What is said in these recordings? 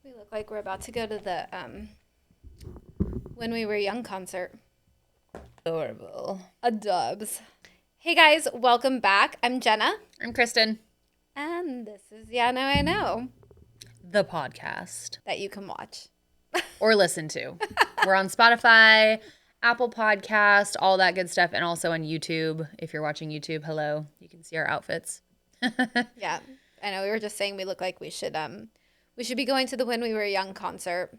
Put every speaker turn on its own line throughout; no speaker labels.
We look like we're about to go to the When We Were Young concert.
Adorable.
Adubs. Hey guys, welcome back. I'm Jenna.
I'm Kristen.
And this is Yeah, Now I Know.
The podcast.
That you can watch.
Or listen to. We're on Spotify, Apple Podcast, all that good stuff. And also on YouTube. If you're watching YouTube, hello. You can see our outfits.
Yeah. I know we were just saying we look like we should be going to the When We Were Young concert.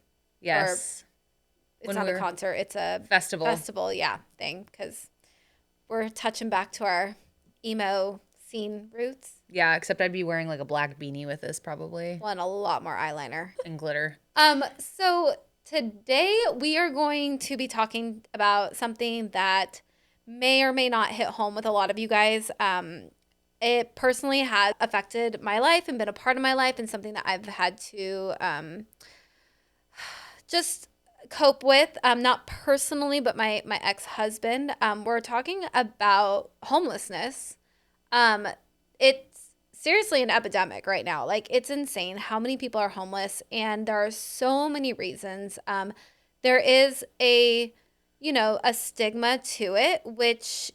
Yes.
It's not a concert. It's a
festival,
yeah, thing. Because we're touching back to our emo scene roots.
Yeah, except I'd be wearing like a black beanie with this probably.
Well, and a lot more eyeliner.
And glitter.
So today we are going to be talking about something that may or may not hit home with a lot of you guys. It personally has affected my life and been a part of my life and something that I've had to just cope with. Not personally, but my ex-husband. We're talking about homelessness. It's seriously an epidemic right now. Like, it's insane how many people are homeless, and there are so many reasons. There is a stigma to it, which,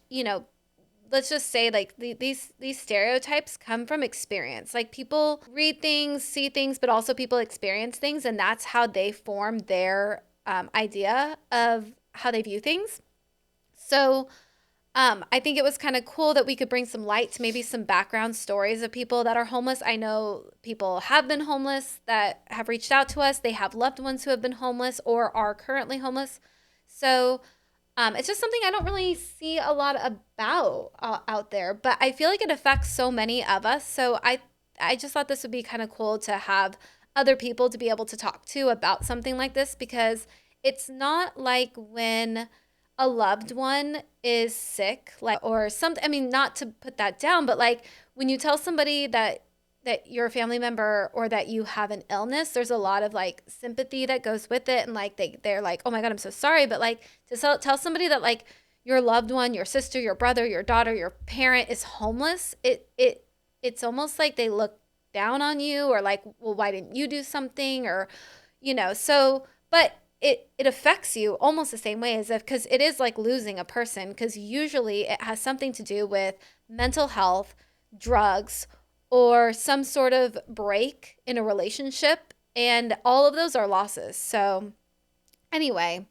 let's just say, like, these stereotypes come from experience. Like, people read things, see things, but also people experience things, and that's how they form their idea of how they view things. So I think it was kind of cool that we could bring some light to maybe some background stories of people that are homeless. I know people have been homeless that have reached out to us. They have loved ones who have been homeless or are currently homeless. So it's just something I don't really see a lot about out there, but I feel like it affects so many of us. So I just thought this would be kind of cool to have other people to be able to talk to about something like this, because it's not like when a loved one is sick, like, or something. I mean, not to put that down, but like when you tell somebody that you're a family member or that you have an illness, there's a lot of like sympathy that goes with it, and like they're like, oh my God, I'm so sorry. But like to tell somebody that like your loved one, your sister, your brother, your daughter, your parent is homeless, it's almost like they look down on you, or like, well, why didn't you do something, or so. But it affects you almost the same way as if, because it is like losing a person, because usually it has something to do with mental health, drugs, or some sort of break in a relationship, and all of those are losses. So anyway,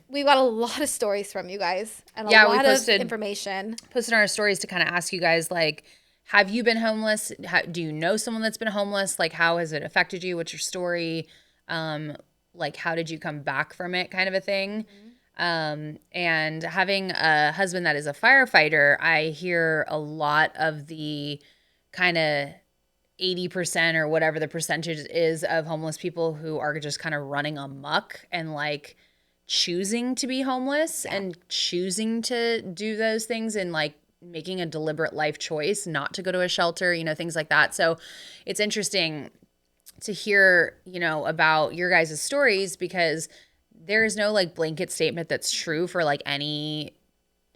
we've got a lot of stories from you guys and a lot of information.
Posted our stories to kind of ask you guys, like, have you been homeless? Do you know someone that's been homeless? Like, how has it affected you? What's your story? Like, how did you come back from it, kind of a thing? And having a husband that is a firefighter, I hear a lot of the kind of 80% or whatever the percentage is of homeless people who are just kind of running amok and like choosing to be homeless and choosing to do those things, and like making a deliberate life choice not to go to a shelter, things like that. So it's interesting to hear, about your guys' stories, because there is no like blanket statement that's true for like any,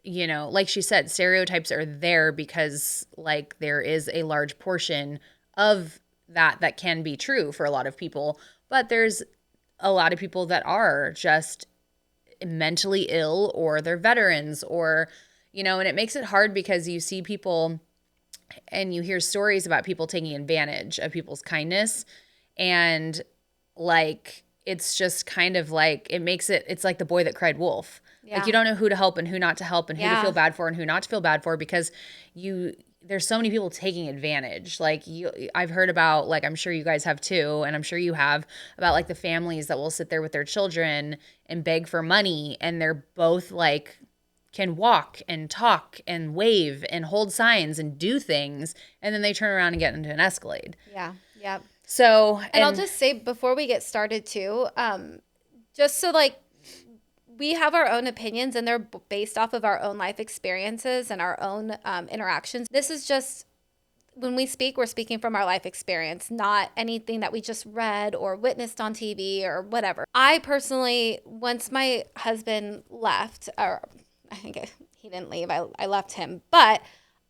like she said, stereotypes are there because like there is a large portion of that can be true for a lot of people, but there's a lot of people that are just mentally ill, or they're veterans, or, and it makes it hard because you see people and you hear stories about people taking advantage of people's kindness. And like, it's just kind of like, it's like the boy that cried wolf. Yeah. Like, you don't know who to help and who not to help, and who to feel bad for and who not to feel bad for, because there's so many people taking advantage. Like, I've heard about, like, I'm sure you guys have too, and I'm sure you have, about like the families that will sit there with their children and beg for money, and they're both like can walk and talk and wave and hold signs and do things, and then they turn around and get into an Escalade.
Yeah. Yeah.
So,
and I'll just say before we get started too, just so like we have our own opinions, and they're based off of our own life experiences and our own interactions. This is just, when we speak, we're speaking from our life experience, not anything that we just read or witnessed on TV or whatever. I personally, once my husband left, or I think he didn't leave, I left him, but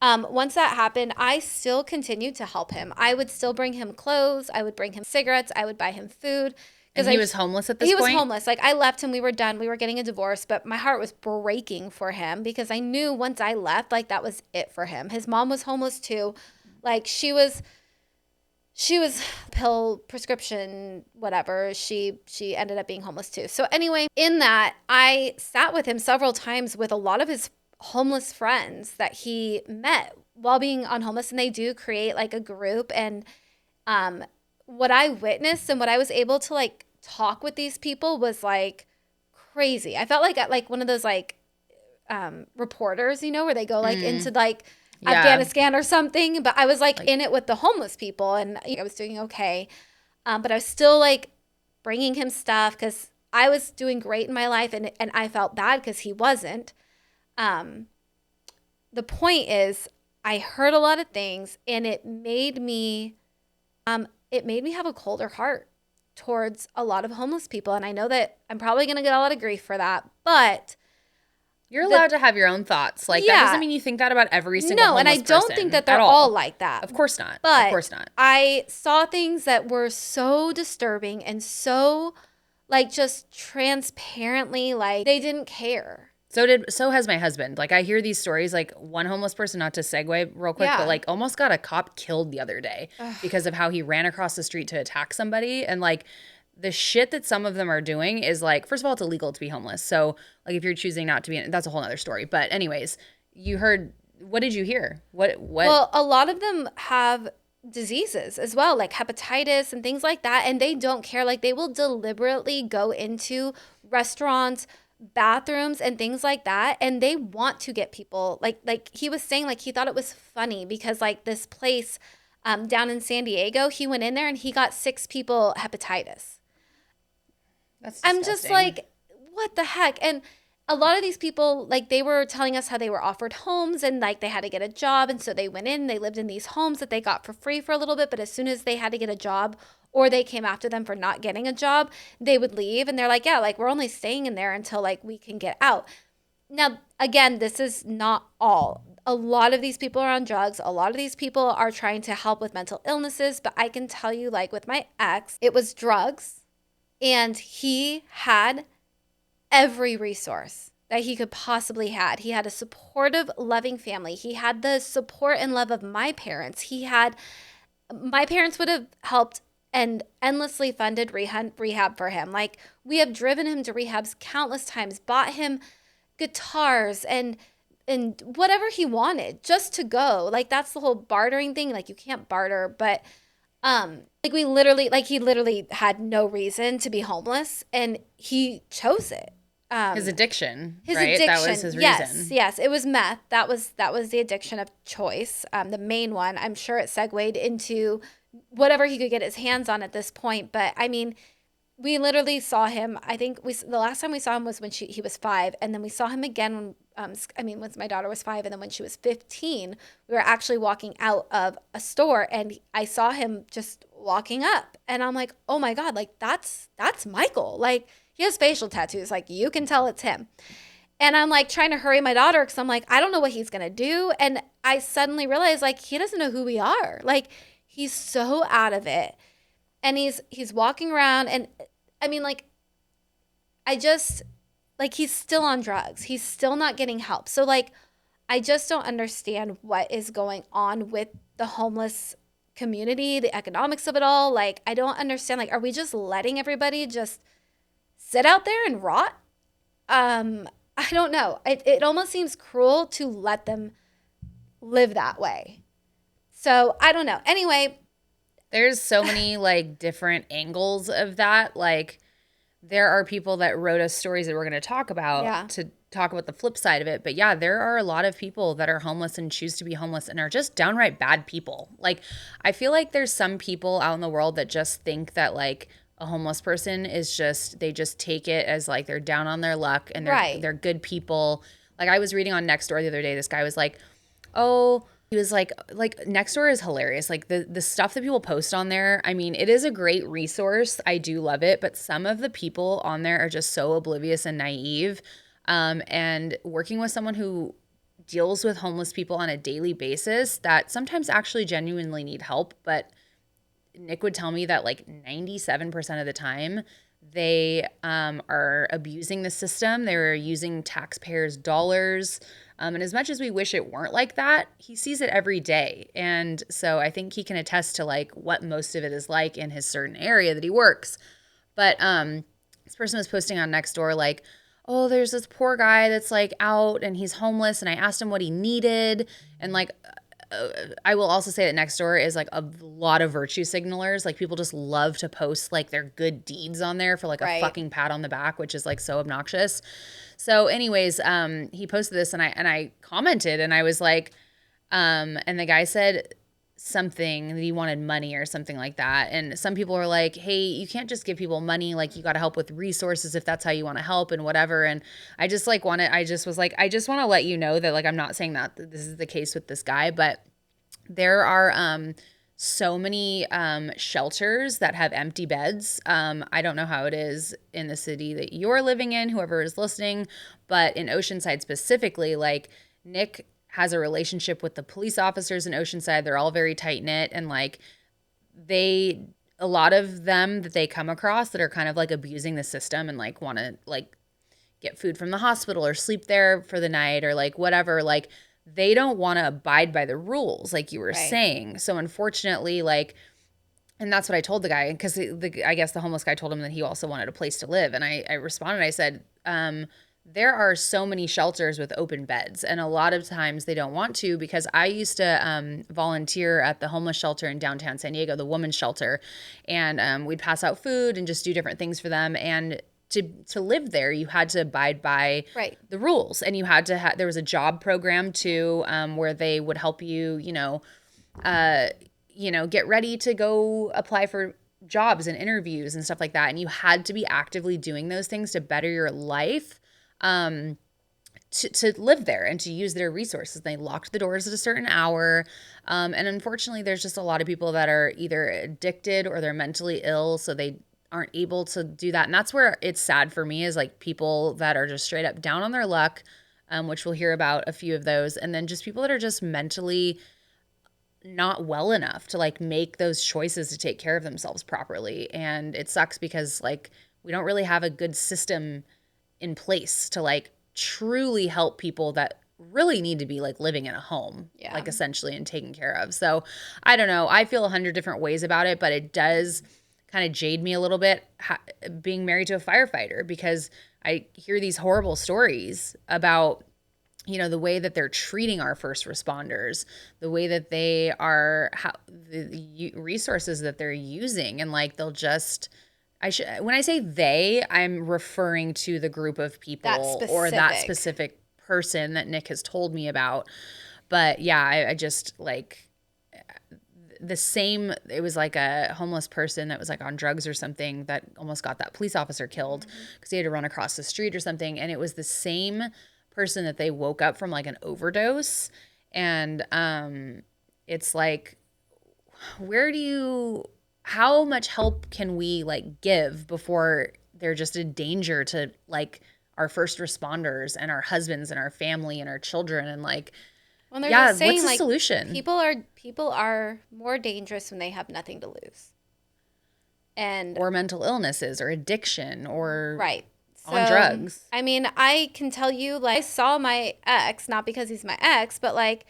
Once that happened, I still continued to help him. I would still bring him clothes. I would bring him cigarettes. I would buy him food.
And he was homeless at this
He was
point?
homeless. Like, I left him. We were done. We were getting a divorce, but my heart was breaking for him because I knew once I left, like, that was it for him. His mom was homeless too. Like, she was pill prescription whatever. She ended up being homeless too. So anyway, in that, I sat with him several times with a lot of his homeless friends that he met while being on homeless, and they do create like a group. And what I witnessed and what I was able to like talk with these people was like crazy. I felt like one of those like reporters, where they go like into like Afghanistan or something. But I was like in it with the homeless people, and I was doing okay. But I was still like bringing him stuff because I was doing great in my life, and I felt bad because he wasn't. The point is, I heard a lot of things, and it made me have a colder heart towards a lot of homeless people. And I know that I'm probably going to get a lot of grief for that, but
you're allowed to have your own thoughts. Like, that doesn't mean you think that about every single homeless person.
No, and I don't think that they're all like that.
Of course not.
But
of course not.
I saw things that were so disturbing and so, like, just transparently, like, they didn't care.
So has my husband. Like, I hear these stories, like one homeless person, not to segue real quick, but like almost got a cop killed the other day because of how he ran across the street to attack somebody. And like the shit that some of them are doing is like, first of all, it's illegal to be homeless. So like if you're choosing not to be, that's a whole other story. But anyways, what did you hear? What?
Well, a lot of them have diseases as well, like hepatitis and things like that. And they don't care. Like, they will deliberately go into restaurants, bathrooms and things like that, and they want to get people like he was saying, like, he thought it was funny because like this place down in San Diego, he went in there and he got 6 people hepatitis.
That's disgusting.
I'm just like, what the heck? And a lot of these people, like, they were telling us how they were offered homes and like they had to get a job, and so they went in, they lived in these homes that they got for free for a little bit, but as soon as they had to get a job or they came after them for not getting a job, they would leave. And they're like, yeah, like, we're only staying in there until like we can get out. Now, again, this is not all. A lot of these people are on drugs. A lot of these people are trying to help with mental illnesses. But I can tell you, like with my ex, it was drugs, and he had every resource that he could possibly had. He had a supportive, loving family. He had the support and love of my parents. My parents would have helped and endlessly funded rehab for him. Like, we have driven him to rehabs countless times, bought him guitars and whatever he wanted just to go. Like, that's the whole bartering thing. Like, you can't barter, but like, he literally had no reason to be homeless, and he chose it.
His addiction, right? That was his reason.
Yes, it was meth. That was the addiction of choice. The main one. I'm sure it segued into whatever he could get his hands on at this point. But I mean, we literally saw him. I think the last time we saw him was when he was 5, and then we saw him again when my daughter was 5, and then when she was 15, we were actually walking out of a store, and I saw him just walking up, and I'm like, oh my God, like that's Michael. Like, he has facial tattoos, like you can tell it's him. And I'm like trying to hurry my daughter because I'm like, I don't know what he's gonna do, and I suddenly realized, like, he doesn't know who we are. Like, he's so out of it, and he's walking around, and I mean, like, he's still on drugs. He's still not getting help. So, like, I just don't understand what is going on with the homeless community, the economics of it all. Like, I don't understand. Like, are we just letting everybody just sit out there and rot? I don't know. It almost seems cruel to let them live that way. So, I don't know. Anyway,
there's so many like different angles of that. Like, there are people that wrote us stories that we're going to talk about to talk about the flip side of it. But yeah, there are a lot of people that are homeless and choose to be homeless and are just downright bad people. Like, I feel like there's some people out in the world that just think that like a homeless person is they just take it as like they're down on their luck and they're good people. Like, I was reading on Nextdoor the other day, this guy was like, he was like Nextdoor is hilarious. Like, the stuff that people post on there, I mean, it is a great resource. I do love it. But some of the people on there are just so oblivious and naive. And working with someone who deals with homeless people on a daily basis that sometimes actually genuinely need help. But Nick would tell me that like 97% of the time they are abusing the system. They're using taxpayers' dollars. And as much as we wish it weren't like that, he sees it every day. And so I think he can attest to like what most of it is like in his certain area that he works. But this person was posting on Nextdoor like, oh, there's this poor guy that's like out and he's homeless. And I asked him what he needed. And like, I will also say that Nextdoor is like a lot of virtue signalers. Like people just love to post like their good deeds on there for like a fucking pat on the back, which is like so obnoxious. So anyways, he posted this and I commented and I was like, and the guy said something that he wanted money or something like that. And some people are like, hey, you can't just give people money. Like you got to help with resources if that's how you want to help and whatever. And I just like I just want to let you know that like, I'm not saying that this is the case with this guy, but there are, so many shelters that have empty beds. I don't know how it is in the city that you're living in, whoever is listening, but in Oceanside specifically, like Nick has a relationship with the police officers in Oceanside. They're all very tight knit and like a lot of them that they come across that are kind of like abusing the system and like want to like get food from the hospital or sleep there for the night or like whatever, like they don't want to abide by the rules like you were saying. So unfortunately, like, and that's what I told the guy because I guess the homeless guy told him that he also wanted a place to live. And I responded, I said, there are so many shelters with open beds and a lot of times they don't want to because I used to volunteer at the homeless shelter in downtown San Diego, the women's shelter. And we'd pass out food and just do different things for them. And to live there, you had to abide by the rules and you had to there was a job program too where they would help you, get ready to go apply for jobs and interviews and stuff like that. And you had to be actively doing those things to better your life. To live there and to use their resources. They locked the doors at a certain hour. And unfortunately, there's just a lot of people that are either addicted or they're mentally ill. So they aren't able to do that. And that's where it's sad for me is like people that are just straight up down on their luck, which we'll hear about a few of those. And then just people that are just mentally not well enough to like make those choices to take care of themselves properly. And it sucks because like we don't really have a good system in place to like truly help people that really need to be like living in a home, like essentially and taken care of. So I don't know. I feel 100 different ways about it, but it does kind of jade me a little bit being married to a firefighter because I hear these horrible stories about, the way that they're treating our first responders, the way that they are, the resources that they're using. And like, they'll just, when I say they, I'm referring to the group of people or that specific person that Nick has told me about. But yeah, I just like it was like a homeless person that was like on drugs or something that almost got that police officer killed because he had to run across the street or something. And it was the same person that they woke up from like an overdose. And it's like, how much help can we like give before they're just a danger to like our first responders and our husbands and our family and our children and like,
well, they're just saying,
what's the
like,
solution?
People are more dangerous when they have nothing to lose,
or mental illnesses or addiction or
on
drugs.
I mean, I can tell you, like, I saw my ex, not because he's my ex, but like,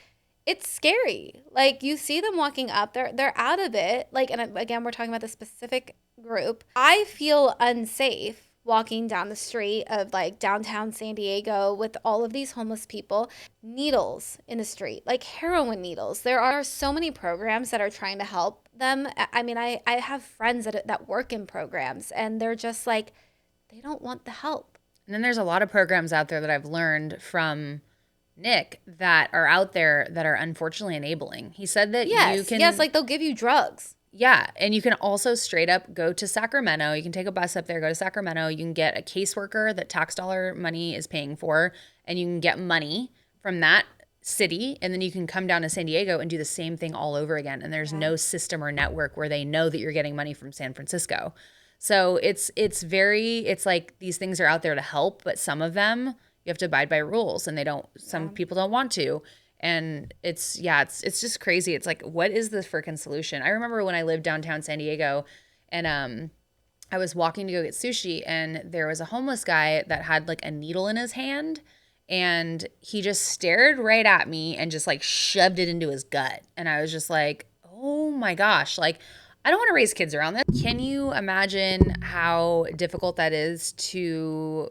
it's scary. Like you see them walking up, they're out of it. Like, and again, we're talking about the specific group. I feel unsafe walking down the street of like downtown San Diego with all of these homeless people, needles in the street, like heroin needles. There are so many programs that are trying to help them. I mean, I have friends that work in programs and they're just like, they don't want the help.
And then there's a lot of programs out there that I've learned from Nick that are out there that are unfortunately enabling. He said that you can...
Yes, like they'll give you drugs.
Yeah, and you can also straight up go to Sacramento. You can take a bus up there, go to Sacramento. You can get a caseworker that tax dollar money is paying for, and you can get money from that city, and then you can come down to San Diego and do the same thing all over again. And there's no system or network where they know that you're getting money from San Francisco. So it's like these things are out there to help, but some of them you have to abide by rules, and some people don't want to. And it's just crazy. It's like, what is the freaking solution? I remember when I lived downtown San Diego, and I was walking to go get sushi, and there was a homeless guy that had like a needle in his hand, and he just stared right at me and just like shoved it into his gut. And I was just like, oh my gosh, like, I don't want to raise kids around this. Can you imagine how difficult that is to,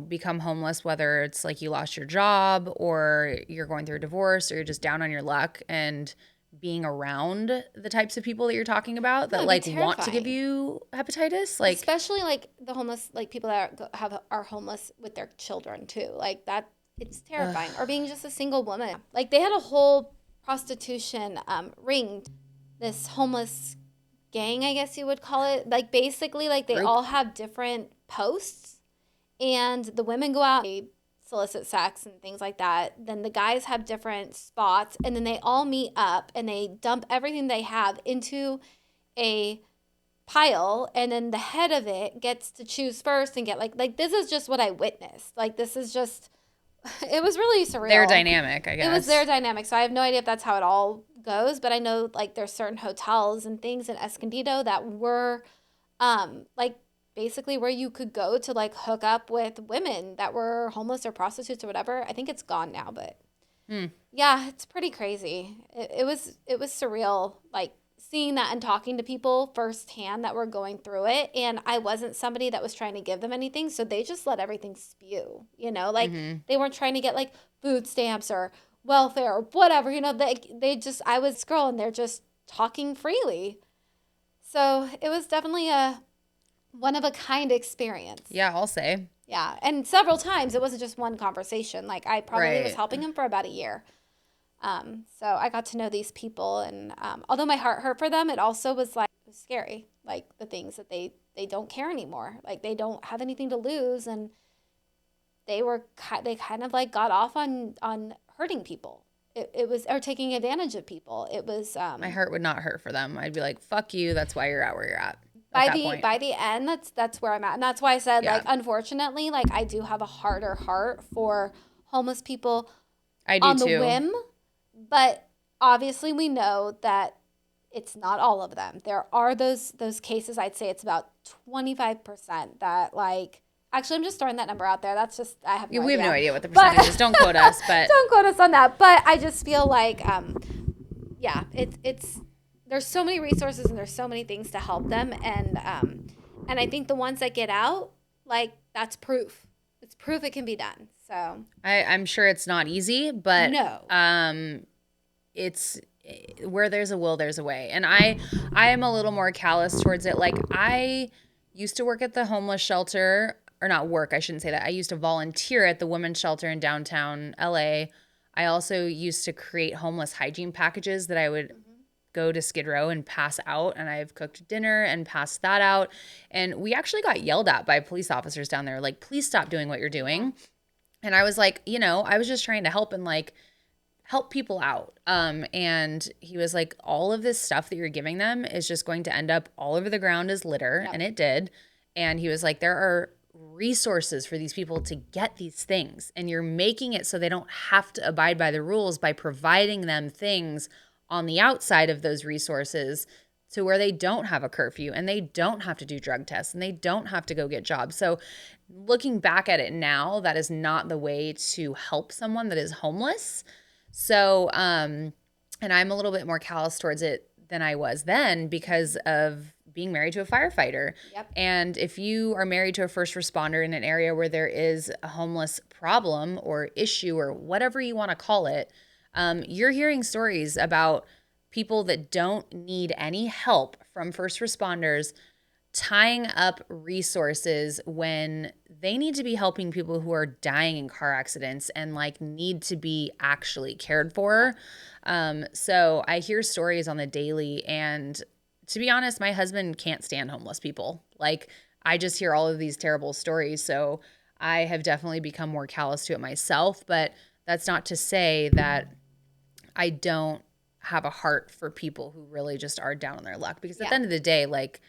become homeless, whether it's like you lost your job or you're going through a divorce or you're just down on your luck, and being around the types of people that you're talking about that like want to give you hepatitis, like
especially like the homeless, like people that are homeless with their children too, like that. It's terrifying. Or being just a single woman. Like they had a whole prostitution ring, this homeless gang, I guess you would call it. Like basically, like they all have different posts, and the women go out, they solicit sex and things like that. Then the guys have different spots, and then they all meet up and they dump everything they have into a pile, and then the head of it gets to choose first and get like this is just what I witnessed. Like this is just it was really surreal.
Their dynamic, I guess.
It was their dynamic. So I have no idea if that's how it all goes, but I know like there's certain hotels and things in Escondido that were like basically where you could go to like hook up with women that were homeless or prostitutes or whatever. I think it's gone now, but yeah, it's pretty crazy. It was surreal, like seeing that and talking to people firsthand that were going through it. And I wasn't somebody that was trying to give them anything, so they just let everything spew, like they weren't trying to get like food stamps or welfare or whatever, they just, I was a girl and they're just talking freely. So it was definitely a one of a kind experience.
Yeah, I'll say.
Yeah. And several times. It wasn't just one conversation. Like I probably was helping him for about a year. So I got to know these people, and although my heart hurt for them, it also was like, it was scary. Like the things that they don't care anymore. Like they don't have anything to lose, and they kind of like got off on hurting people. It was, or taking advantage of people. It was
my heart would not hurt for them. I'd be like, fuck you, that's why you're at where you're at.
By the end, that's where I'm at. And that's why I said, like, unfortunately, like, I do have a harder heart for homeless people.
I do
on
too.
The whim. But obviously we know that it's not all of them. There are those cases, I'd say it's about 25% that, like, actually, I'm just throwing that number out there. That's just, I have no idea.
We have no idea what the percentage is. Don't quote us, but.
Don't quote us on that. But I just feel like, yeah, it's there's so many resources and there's so many things to help them, and I think the ones that get out, like, that's proof. It's proof it can be done. So
I'm sure it's not easy, but
no.
It's where there's a will, there's a way. And I am a little more callous towards it. Like I used to work at the homeless shelter, or not work, I shouldn't say that. I used to volunteer at the women's shelter in downtown LA. I also used to create homeless hygiene packages that I would go to Skid Row and pass out, and I've cooked dinner and passed that out. And we actually got yelled at by police officers down there, like, please stop doing what you're doing. And I was like, I was just trying to help and like help people out. And he was like, all of this stuff that you're giving them is just going to end up all over the ground as litter. Yep. And it did. And he was like, there are resources for these people to get these things, and you're making it so they don't have to abide by the rules by providing them things on the outside of those resources to where they don't have a curfew and they don't have to do drug tests and they don't have to go get jobs. So looking back at it now, that is not the way to help someone that is homeless. So, and I'm a little bit more callous towards it than I was then because of being married to a firefighter.
Yep.
And if you are married to a first responder in an area where there is a homeless problem or issue or whatever you want to call it, you're hearing stories about people that don't need any help from first responders tying up resources when they need to be helping people who are dying in car accidents and like need to be actually cared for. So I hear stories on the daily, and to be honest, my husband can't stand homeless people. Like I just hear all of these terrible stories. So I have definitely become more callous to it myself, but that's not to say that I don't have a heart for people who really just are down on their luck, because at the end of the day, like,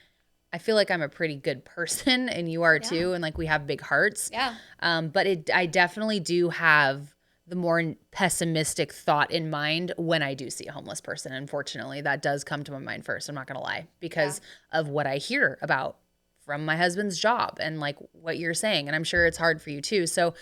I feel like I'm a pretty good person and you are too. And like we have big hearts.
Yeah.
But I definitely do have the more pessimistic thought in mind when I do see a homeless person. Unfortunately, that does come to my mind first. I'm not going to lie, because of what I hear about from my husband's job and like what you're saying. And I'm sure it's hard for you too. So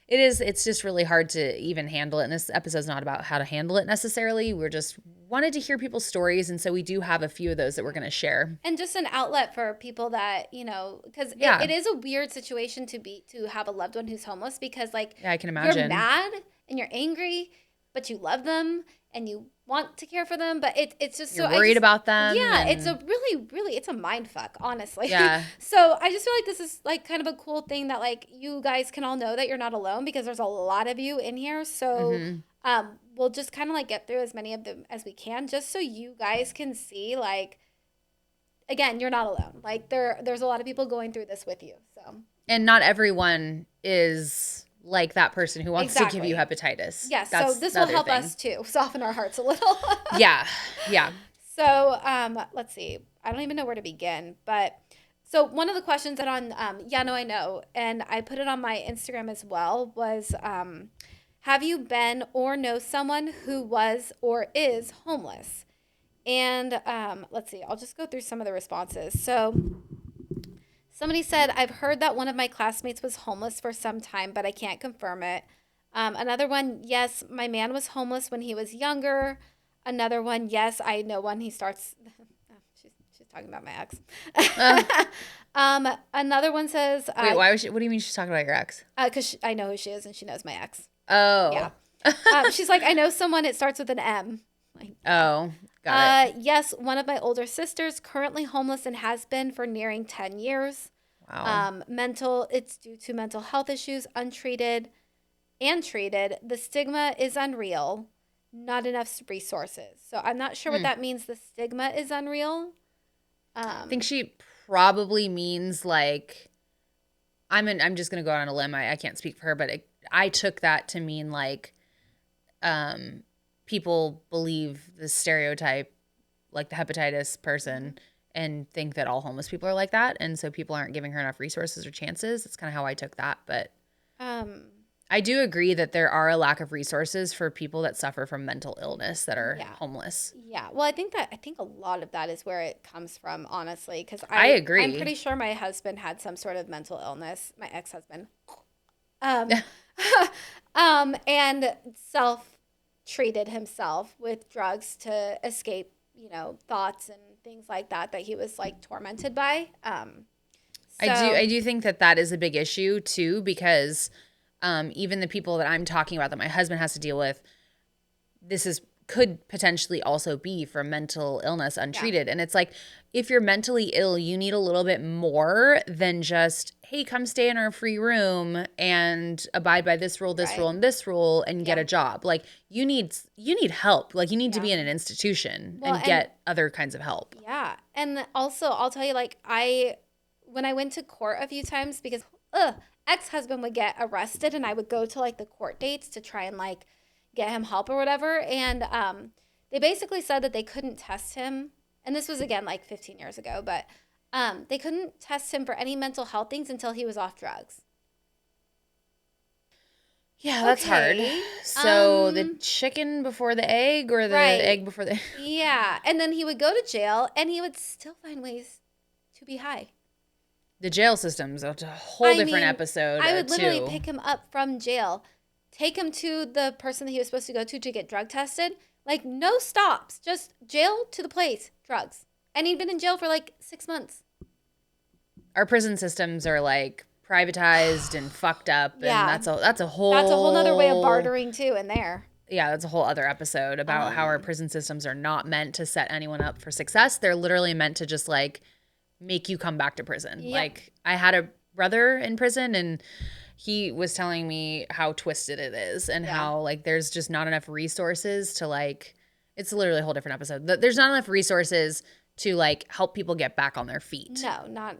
it's just really hard to even handle it. And this episode's not about how to handle it necessarily. We're just wanted to hear people's stories. And so we do have a few of those that we're going to share.
And just an outlet for people that, because it is a weird situation to have a loved one who's homeless, because like,
I can imagine.
You're mad and you're angry, but you love them and you want to care for them, but it's just
you're worried about them.
Yeah, it's a really it's a mind fuck, honestly.
Yeah.
So I just feel like this is like kind of a cool thing that like you guys can all know that you're not alone, because there's a lot of you in here. So we'll just kind of like get through as many of them as we can, just so you guys can see, like, again, you're not alone. Like there's a lot of people going through this with you. So, and
not everyone is like that person who wants to give you hepatitis.
Yes, so this will help us too, soften our hearts a little.
Yeah.
So let's see. I don't even know where to begin, but so one of the questions that on Yeah, No, I Know, and I put it on my Instagram as well, was have you been or know someone who was or is homeless? And let's see. I'll just go through some of the responses. So somebody said, I've heard that one of my classmates was homeless for some time, but I can't confirm it. Another one, yes, my man was homeless when he was younger. Another one, yes, I know when he starts. She's talking about my ex. Another one says,
wait, why was she? What do you mean she's talking about your ex?
Because I know who she is and she knows my ex.
Oh.
Yeah. She's like, I know someone, it starts with an M. Like,
oh, got it.
Yes, one of my older sisters, currently homeless and has been for nearing 10 years.
Wow.
It's due to mental health issues, untreated and treated. The stigma is unreal. Not enough resources. So I'm not sure what that means. The stigma is unreal.
I think she probably means like, I'm just going to go out on a limb. I can't speak for her, but I took that to mean like, people believe the stereotype, like the hepatitis person, and think that all homeless people are like that. And so people aren't giving her enough resources or chances. That's kind of how I took that. But I do agree that there are a lack of resources for people that suffer from mental illness that are homeless.
Yeah. Well, I think a lot of that is where it comes from, honestly, because
I agree.
I'm pretty sure my husband had some sort of mental illness, my ex-husband. And self-treated himself with drugs to escape, thoughts and things like that he was like tormented by.
I do think that is a big issue too, because even the people that I'm talking about that my husband has to deal with, could potentially also be from mental illness untreated. Yeah. And it's like, if you're mentally ill, you need a little bit more than just, hey, come stay in our free room and abide by this rule, this rule, and this rule, and get a job. Like you need help. Like you need to be in an institution and get other kinds of help.
Yeah. And also I'll tell you, like when I went to court a few times, because ex-husband would get arrested and I would go to like the court dates to try and like get him help or whatever. And they basically said that they couldn't test him. And this was, again, like 15 years ago. But they couldn't test him for any mental health things until he was off drugs.
Yeah, that's hard. So the chicken before the egg, or the egg before the...
Yeah. And then he would go to jail and he would still find ways to be high.
The jail system's a whole different episode.
I would literally pick him up from jail, take him to the person that he was supposed to go to get drug tested. Like, no stops. Just jail to the place. Drugs. And he'd been in jail for like 6 months.
Our prison systems are like privatized and fucked up. And that's a whole
nother way of bartering too in there.
Yeah, that's a whole other episode about how our prison systems are not meant to set anyone up for success. They're literally meant to just like make you come back to prison. Yep. Like I had a brother in prison and he was telling me how twisted it is and how like there's just not enough resources to like, it's literally a whole different episode. There's not enough resources to like help people get back on their feet.
No.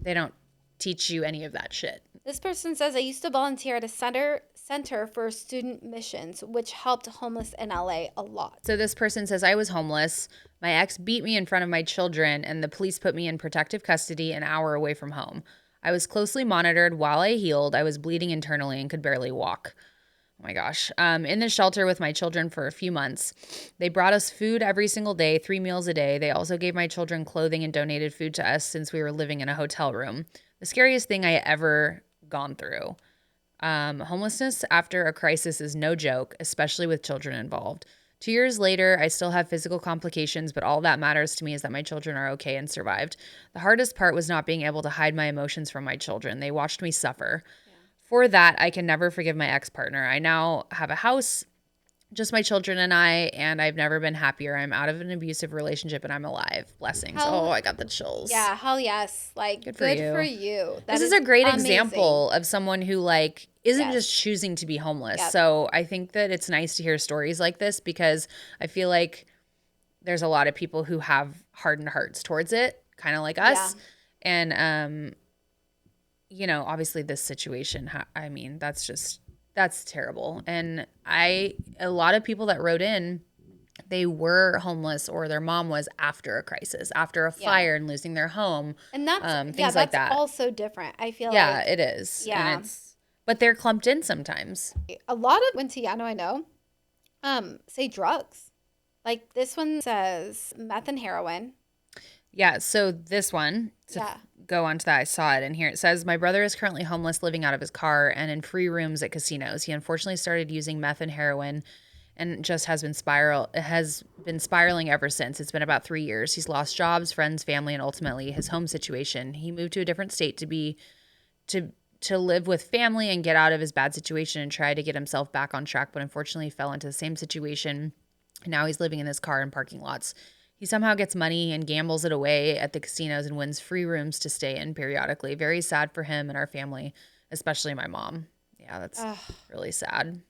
They don't teach you any of that shit.
This person says, I used to volunteer at a center for student missions, which helped homeless in LA a lot.
So this person says, I was homeless. My ex beat me in front of my children, and the police put me in protective custody an hour away from home. I was closely monitored while I healed. I was bleeding internally and could barely walk. Oh my gosh. In the shelter with my children for a few months. They brought us food every single day, 3 meals a day. They also gave my children clothing and donated food to us since we were living in a hotel room. The scariest thing I ever gone through. Homelessness after a crisis is no joke, especially with children involved. 2 years later, I still have physical complications, but all that matters to me is that my children are okay and survived. The hardest part was not being able to hide my emotions from my children. They watched me suffer. For that, I can never forgive my ex-partner. I now have a house, just my children and I've never been happier. I'm out of an abusive relationship and I'm alive. Blessings.
Hell,
oh, I got the chills.
Yeah, hell yes. Like, good for you.
This is a great
amazing
example of someone who like isn't
Yes.
just choosing to be homeless.
Yep.
So I think that it's nice to hear stories like this because I feel like there's a lot of people who have hardened hearts towards it, kind of like us.
Yeah.
And you know, obviously this situation, I mean, that's terrible. And a lot of people that wrote in, they were homeless or their mom was after a crisis, after a fire and losing their home.
And that's
things like that.
also different. I feel
Yeah,
like
it is.
Yeah.
And but they're clumped in sometimes.
a lot of Wintiano I know say drugs. Like this one says meth and heroin.
Yeah, so this one, go on to that, I saw it in here. It says, my brother is currently homeless, living out of his car and in free rooms at casinos. He unfortunately started using meth and heroin and just has been spiraling ever since. It's been about 3 years. He's lost jobs, friends, family, and ultimately his home situation. He moved to a different state to live with family and get out of his bad situation and try to get himself back on track, but unfortunately fell into the same situation. Now he's living in his car in parking lots. He somehow gets money and gambles it away at the casinos and wins free rooms to stay in periodically. Very sad for him and our family, especially my mom. Yeah, that's really sad.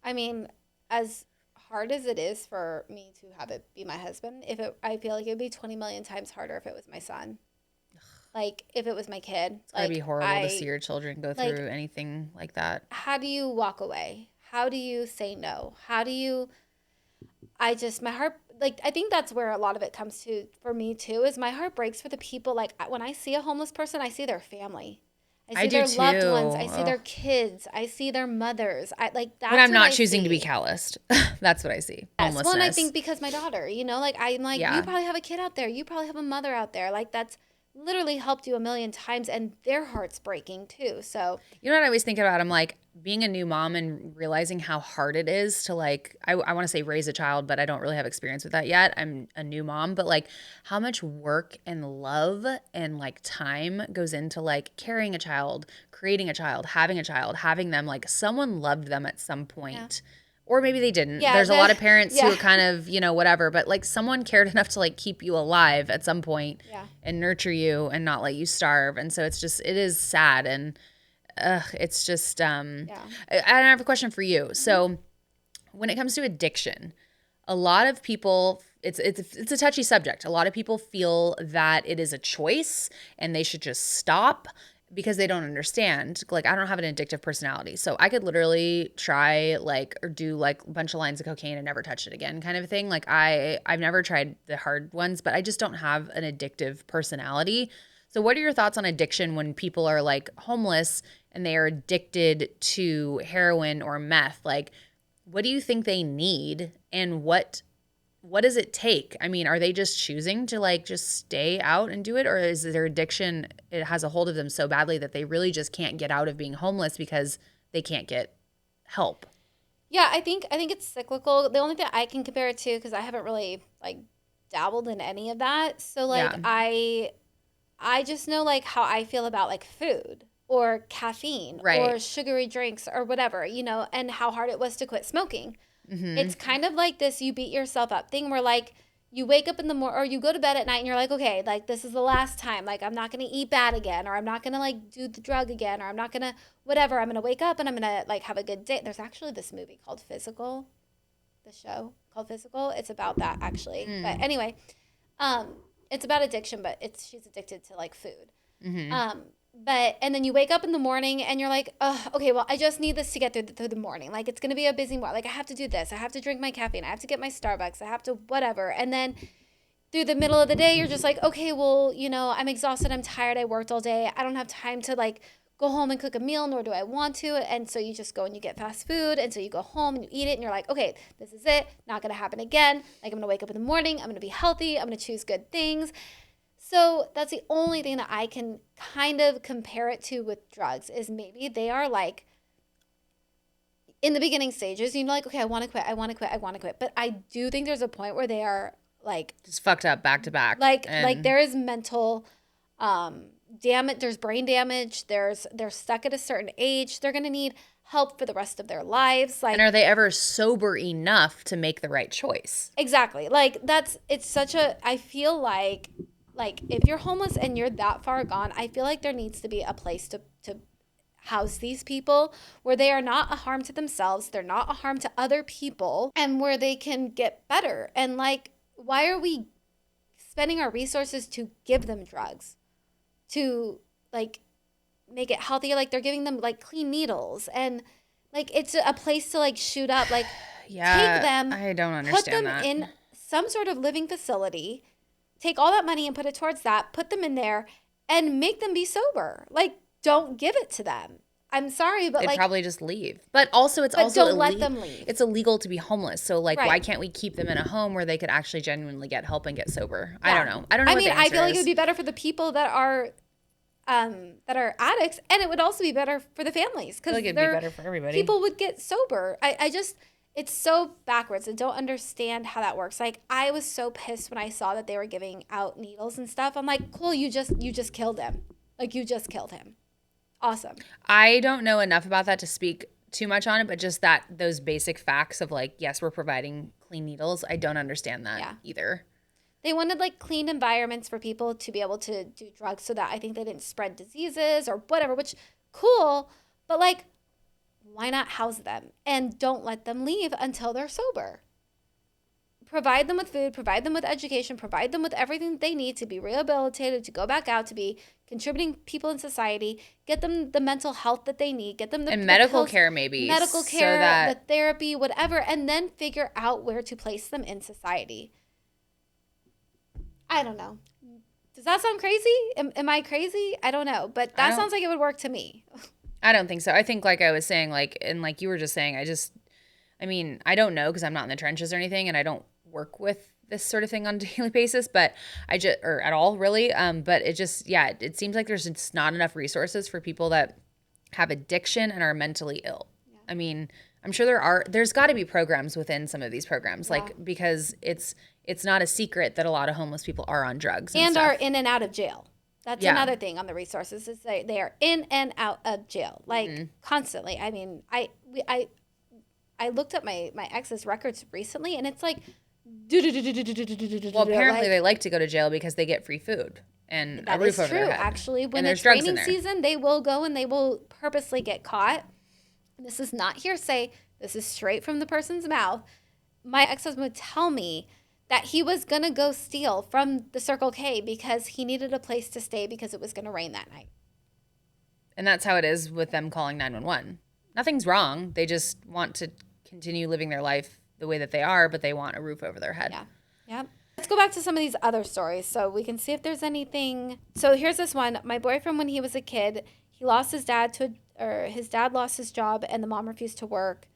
I mean, as hard as it is for me to have it be my husband, I feel like it would be 20 million times harder if it was my son. Like, if it was my kid.
It's gotta be horrible to see your children go through anything like that.
How do you walk away? How do you say no? How do you... my heart, like, I think that's where a lot of it comes to for me too, is my heart breaks for the people. Like, when I see a homeless person, I see their family. I see their loved ones. I see their kids. I see their mothers. That's
when I'm not choosing to be calloused. That's what I see.
Yes.
Homelessness.
Well, and I think because my daughter, you know, like, I'm like,
Yeah.
you probably have a kid out there. You probably have a mother out there. Like, that's literally helped you a million times, and their heart's breaking too. So,
you know what I always think about? I'm like, being a new mom and realizing how hard it is to like, I want to say raise a child, but I don't really have experience with that yet. I'm a new mom, but like how much work and love and like time goes into like carrying a child, creating a child, having them, like someone loved them at some point. Yeah. Or maybe they didn't.
Yeah,
There's a lot of parents who are kind of, you know, whatever, but like someone cared enough to like keep you alive at some point and nurture you and not let you starve. And so it is sad. And it's just, I have a question for you. So when it comes to addiction, a lot of people, it's a touchy subject. A lot of people feel that it is a choice and they should just stop because they don't understand. Like, I don't have an addictive personality. So I could literally try like, or do like a bunch of lines of cocaine and never touch it again kind of a thing. Like I've never tried the hard ones, but I just don't have an addictive personality. So what are your thoughts on addiction when people are like homeless and they are addicted to heroin or meth? Like, what do you think they need and what does it take? I mean, are they just choosing to like just stay out and do it, or is their addiction, it has a hold of them so badly that they really just can't get out of being homeless because they can't get help?
Yeah, I think it's cyclical. The only thing I can compare it to, because I haven't really like dabbled in any of that. So like I just know like how I feel about like food or caffeine or sugary drinks or whatever, you know, and how hard it was to quit smoking. Mm-hmm. It's kind of like this you beat yourself up thing where like you wake up in the morning or you go to bed at night and you're like, okay, like this is the last time. Like I'm not going to eat bad again, or I'm not going to like do the drug again, or I'm not going to whatever. I'm going to wake up and I'm going to like have a good day. There's actually this movie called Physical, the show called Physical. It's about that actually. But anyway, it's about addiction, but she's addicted to like food. Mm-hmm. And then you wake up in the morning and you're like, oh, okay, well, I just need this to get through the morning. Like, it's going to be a busy morning. Like, I have to do this. I have to drink my caffeine. I have to get my Starbucks. I have to whatever. And then through the middle of the day, you're just like, okay, well, I'm exhausted. I'm tired. I worked all day. I don't have time to like go home and cook a meal, nor do I want to. And so you just go and you get fast food. And so you go home and you eat it and you're like, okay, this is it. Not going to happen again. Like, I'm going to wake up in the morning. I'm going to be healthy. I'm going to choose good things. So that's the only thing that I can kind of compare it to with drugs is maybe they are like in the beginning stages, like, okay, I want to quit. I want to quit. I want to quit. But I do think there's a point where they are like
just fucked up back to back.
Like there is mental damage, there's brain damage, they're stuck at a certain age, they're gonna need help for the rest of their lives. Like,
and are they ever sober enough to make the right choice?
Exactly. Like it's such a, I feel like if you're homeless and you're that far gone, I feel like there needs to be a place to house these people where they are not a harm to themselves, they're not a harm to other people, and where they can get better. And like, why are we spending our resources to give them drugs, to like make it healthier? Like, they're giving them like clean needles, and like it's a place to like shoot up. Like,
yeah,
take them,
I don't understand
put them
that.
in some sort of living facility, take all that money and put it towards that, put them in there and make them be sober. Like, don't give it to them. I'm sorry, but
they'd probably just leave. But also, it's also
don't let them leave.
It's illegal to be homeless. So like,
Right.
why can't we keep them in a home where they could actually genuinely get help and get sober?
Yeah.
I don't know. I mean,
I feel like it would be better for the people that are addicts, and it would also be better for the families, because
it'd be better for everybody.
People would get sober. I just, it's so backwards. I don't understand how that works. Like, I was so pissed when I saw that they were giving out needles and stuff. I'm like, cool, you just killed him. Like, you just killed him. Awesome.
I don't know enough about that to speak too much on it, but just that those basic facts of like, yes, we're providing clean needles. I don't understand that either.
They wanted like clean environments for people to be able to do drugs, so that I think they didn't spread diseases or whatever, which cool, but like, why not house them and don't let them leave until they're sober? Provide them with food, provide them with education, provide them with everything they need to be rehabilitated, to go back out, to be contributing people in society, get them the mental health that they need, get them the
medical
pills,
care, maybe
medical care, the therapy, whatever, and then figure out where to place them in society. I don't know. Does that sound crazy? Am I crazy? I don't know, but that sounds like it would work to me.
I don't think so. I think, like I was saying, like, and like you were just saying, I mean, I don't know because I'm not in the trenches or anything, and I don't work with this sort of thing on a daily basis, but or at all really. But it just, it seems like there's just not enough resources for people that have addiction and are mentally ill. Yeah. I mean, I'm sure there's got to be programs within some of these programs, like, because it's not a secret that a lot of homeless people are on drugs and
are in and out of jail. That's another thing on the resources, is they are in and out of jail, like constantly. I mean, I looked up my ex's records recently, and it's like,
well, apparently they like to go to jail because they get free food and a roof over their head.
Actually, when it's raining season, they will go and they will purposely get caught. This is not hearsay. This is straight from the person's mouth. My ex-husband would tell me that he was going to go steal from the Circle K because he needed a place to stay because it was going to rain that night.
And that's how it is with them calling 911. Nothing's wrong. They just want to continue living their life the way that they are, but they want a roof over their head.
Yeah. Let's go back to some of these other stories so we can see if there's anything. So here's this one. My boyfriend, when he was a kid, he lost his dad his dad lost his job, and the mom refused to work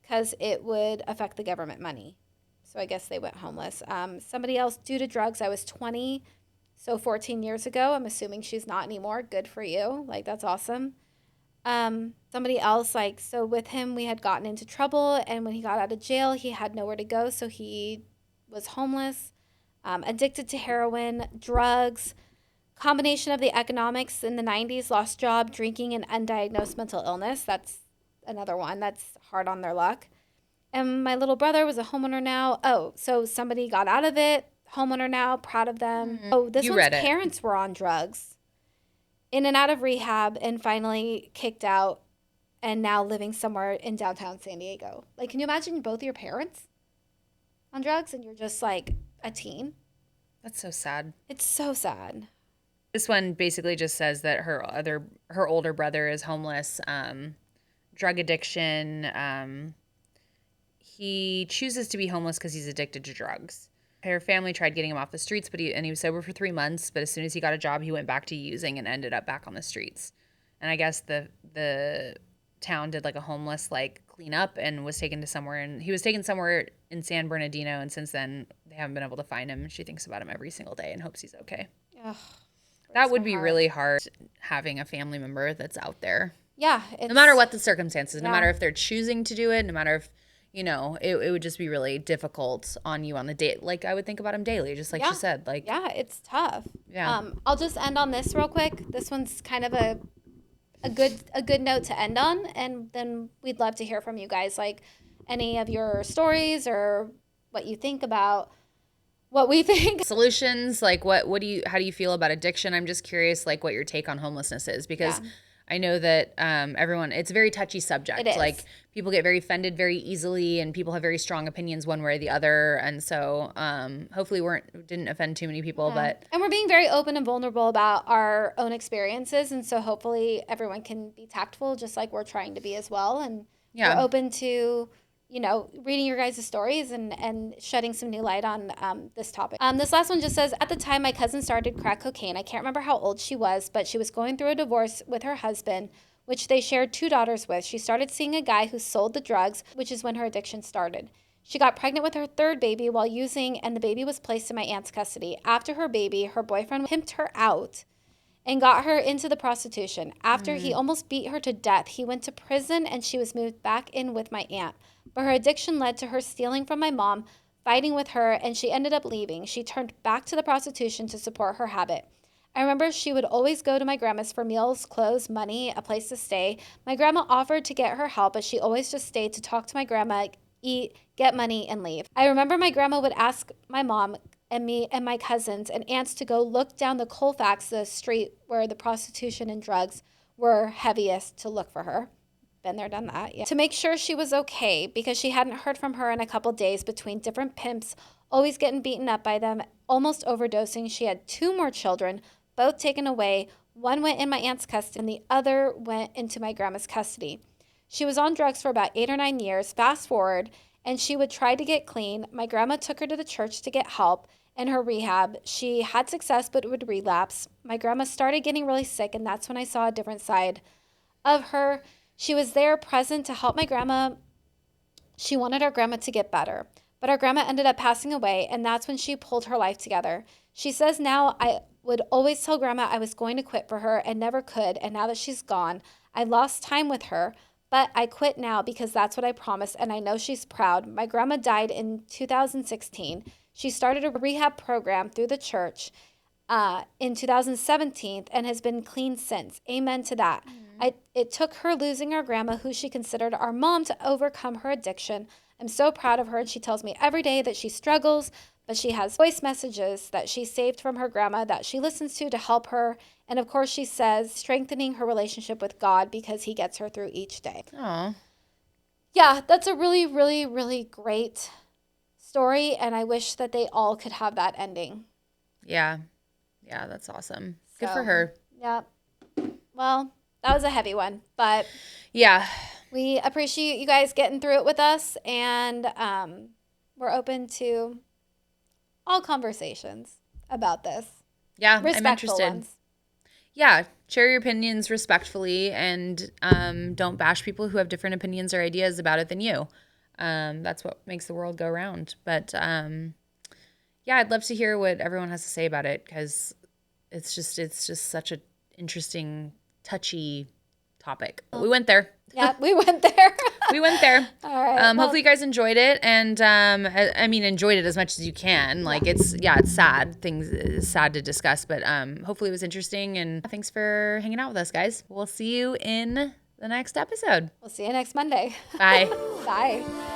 because it would affect the government money. So I guess they went homeless. Somebody else, due to drugs, I was 20, so 14 years ago. I'm assuming she's not anymore. Good for you. Like, that's awesome. Somebody else, like, so with him, we had gotten into trouble, and when he got out of jail, he had nowhere to go, so he was homeless, addicted to heroin, drugs, combination of the economics in the 90s, lost job, drinking, and undiagnosed mental illness. That's another one that's hard on their luck. And my little brother was a homeowner now. Oh, so somebody got out of it, homeowner now, proud of them. Oh, this one's parents were on drugs, in and out of rehab, and finally kicked out, and now living somewhere in downtown San Diego. Like, can you imagine both your parents on drugs and you're just like a teen?
That's so sad. It's
so sad.
This one basically just says that her older brother is homeless, drug addiction. He chooses to be homeless because he's addicted to drugs. her family tried getting him off the streets, but he was sober for 3 months. But as soon as he got a job, he went back to using and ended up back on the streets. And I guess the town did like a homeless like cleanup and was taken to somewhere, and he was taken somewhere in San Bernardino. And since then, they haven't been able to find him. She thinks about him every single day and hopes he's okay.
Ugh,
that would be really hard, having a family member that's out there.
Yeah.
No matter what the circumstances, no matter if they're choosing to do it, no matter if, you know, it would just be really difficult on you on the day. Like, I would think about him daily, just like she said. Like,
yeah, it's tough.
Yeah.
I'll just end on this real quick. This one's kind of a good note to end on, and then we'd love to hear from you guys, like any of your stories or what you think about what we think.
Solutions, like how do you feel about addiction? I'm just curious, like, what your take on homelessness is, because I know that everyone, it's a very touchy subject.
It is.
Like, people get very offended very easily, and people have very strong opinions one way or the other. And so hopefully didn't offend too many people. But
and we're being very open and vulnerable about our own experiences. And so hopefully everyone can be tactful, just like we're trying to be as well. And we're open to, you know, reading your guys' stories and shedding some new light on this topic. This last one just says, at the time my cousin started crack cocaine, I can't remember how old she was, but she was going through a divorce with her husband, which they shared 2 daughters with. She started seeing a guy who sold the drugs, which is when her addiction started. She got pregnant with her 3rd baby while using, and the baby was placed in my aunt's custody. After her baby, her boyfriend pimped her out and got her into the prostitution. After he almost beat her to death, he went to prison and she was moved back in with my aunt. But her addiction led to her stealing from my mom, fighting with her, and she ended up leaving. She turned back to the prostitution to support her habit. I remember she would always go to my grandma's for meals, clothes, money, a place to stay. My grandma offered to get her help, but she always just stayed to talk to my grandma, eat, get money, and leave. I remember my grandma would ask my mom and me and my cousins and aunts to go look down the Colfax, the street where the prostitution and drugs were heaviest, to look for her. Been there, done that. Yeah. To make sure she was okay, because she hadn't heard from her in a couple days between different pimps, always getting beaten up by them, almost overdosing. She had 2 more children, both taken away. One went in my aunt's custody and the other went into my grandma's custody. She was on drugs for about 8 or 9 years. Fast forward, and she would try to get clean. My grandma took her to the church to get help in her rehab. She had success, but would relapse. My grandma started getting really sick, and that's when I saw a different side of her. She was there present to help my grandma. She wanted our grandma to get better, but our grandma ended up passing away, and that's when she pulled her life together. She says now, I would always tell grandma I was going to quit for her and never could, and now that she's gone, I lost time with her, but I quit now because that's what I promised, and I know she's proud. My grandma died in 2016. She started a rehab program through the church in 2017 and has been clean since. Amen to that. It took her losing our grandma, who she considered our mom, to overcome her addiction. I'm so proud of her, and she tells me every day that she struggles, but she has voice messages that she saved from her grandma that she listens to help her. And of course, she says strengthening her relationship with God because he gets her through each day.
Aww.
Yeah, that's a really, really, really great story, and I wish that they all could have that ending.
Yeah, that's awesome. Good for her.
Yeah. Well, that was a heavy one, but
yeah,
we appreciate you guys getting through it with us, and we're open to all conversations about this.
Yeah, I'm
Respectful
interested.
ones.
Yeah, share your opinions respectfully, and don't bash people who have different opinions or ideas about it than you. That's what makes the world go round. But yeah, I'd love to hear what everyone has to say about it, because it's just such an interesting, touchy topic. We went there.
Yeah, we went there.
We went there.
All right.
Hopefully you guys enjoyed it, and I mean, enjoyed it as much as you can. Like, it's sad. It's sad to discuss, but hopefully it was interesting, and thanks for hanging out with us, guys. We'll see you in the next episode.
We'll see you next Monday.
Bye.
Bye.